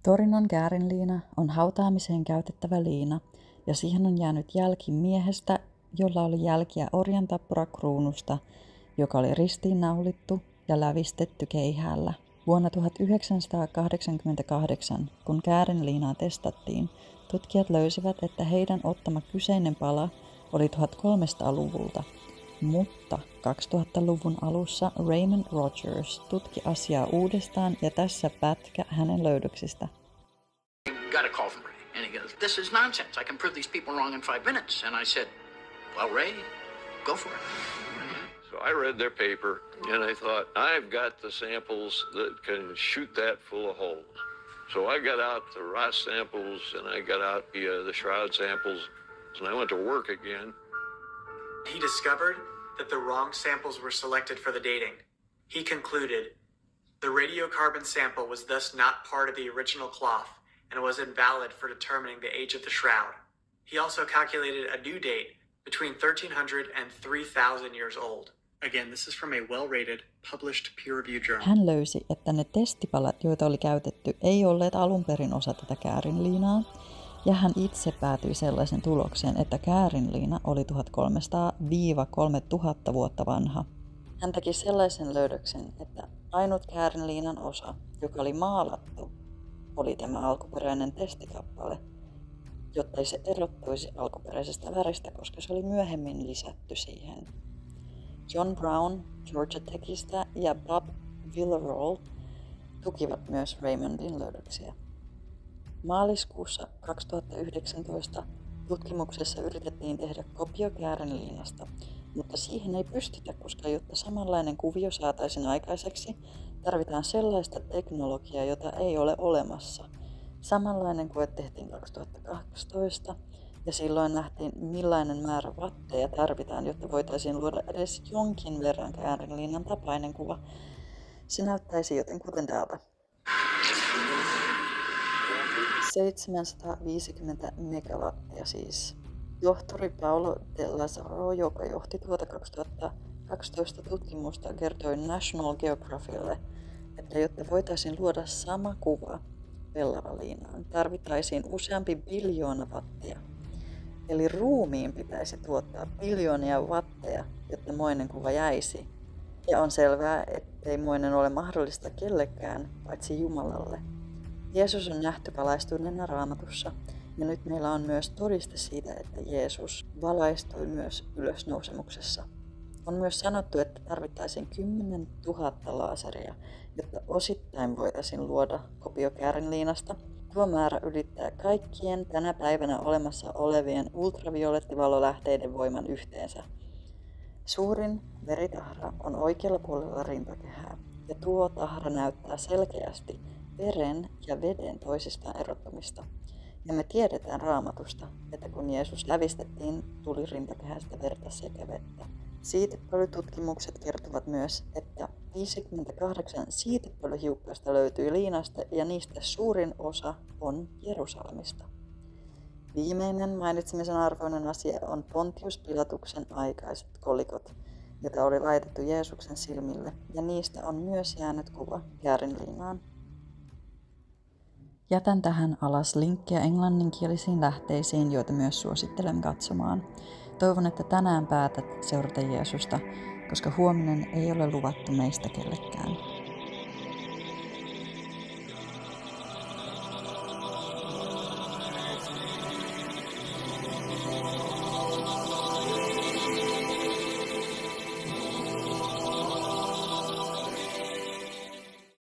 Torinon käärinliina on hautaamiseen käytettävä liina, ja siihen on jäänyt jälki miehestä, jolla oli jälkiä orjantappurakruunusta, joka oli ristiinnaulittu ja lävistetty keihäällä. Vuonna 1988, kun käärinliinaa testattiin, tutkijat löysivät, että heidän ottama kyseinen pala oli 1300-luvulta, mutta 2000-luvun alussa Raymond Rogers tutki asiaa uudestaan ja tässä pätkä hänen löydöksistä. Got a call from Ray, and he goes, "This is nonsense. I can prove these people wrong in 5 minutes." And I said, "Well, Ray, go for it." So I read their paper, and I thought, I've got the samples that can shoot that full of holes. So I got out the Ross samples, and I got out the shroud samples, and I went to work again. He discovered that the wrong samples were selected for the dating. He concluded the radiocarbon sample was thus not part of the original cloth and was invalid for determining the age of the shroud. He also calculated a new date between 1300 and 3000 years old. Again, this is from a well-rated, published peer-reviewed journal. Hän löysi, että ne testipalat, joita oli käytetty, ei olleet alun perin osa tätä käärinliinaa, ja hän itse päätyi sellaisen tulokseen, että käärinliina oli 1300–3000 vuotta vanha. Hän teki sellaisen löydöksen, että ainut käärinliinan osa, joka oli maalattu, oli tämä alkuperäinen testikappale, jotta ei se erottuisi alkuperäisestä väristä, koska se oli myöhemmin lisätty siihen. John Brown Georgia Techistä ja Bob Villarreal tukivat myös Raymondin löydöksiä. Maaliskuussa 2019 tutkimuksessa yritettiin tehdä kopio käärinliinasta, mutta siihen ei pystytä, koska jotta samanlainen kuvio saataisiin aikaiseksi, tarvitaan sellaista teknologiaa, jota ei ole olemassa. Samanlainen koe tehtiin 2012, ja silloin nähtiin, millainen määrä watteja tarvitaan, jotta voitaisiin luoda edes jonkin verran käärinliinan tapainen kuva. Se näyttäisi jotenkuten täältä. 750 megawattia siis. Tohtori Paolo de Lazzaro, joka johti tuota 2012 tutkimusta, kertoi National Geographicille, että jotta voitaisiin luoda sama kuva pellavaliinaan, tarvittaisiin useampi biljoona wattia. Eli ruumiin pitäisi tuottaa biljoonia watteja, jotta moinen kuva jäisi. Ja on selvää, ettei moinen ole mahdollista kellekään, paitsi Jumalalle. Jeesus on nähty valaistuneena Raamatussa, ja nyt meillä on myös todiste siitä, että Jeesus valaistui myös ylösnousemuksessa. On myös sanottu, että tarvittaisiin 10 000 laaseria, jotta osittain voitaisiin luoda kopio käärinliinasta. Tuo määrä ylittää kaikkien tänä päivänä olemassa olevien ultraviolettivalolähteiden voiman yhteensä. Suurin veritahra on oikealla puolella rintakehää, ja tuo tahra näyttää selkeästi veren ja veden toisistaan erottamista. Ja me tiedetään Raamatusta, että kun Jeesus lävistettiin, tuli rintakehästä verta sekä vettä. Siitepölytutkimukset kertovat myös, että 58 siitepölyhiukkasta löytyy liinasta ja niistä suurin osa on Jerusalemista. Viimeinen mainitsemisen arvoinen asia on Pontius Pilatuksen aikaiset kolikot, joita oli laitettu Jeesuksen silmille, ja niistä on myös jäänyt kuva käärinliinaan. Jätän tähän alas linkkejä englanninkielisiin lähteisiin, joita myös suosittelen katsomaan. Toivon, että tänään päätät seurata Jeesusta, koska huominen ei ole luvattu meistä kellekään.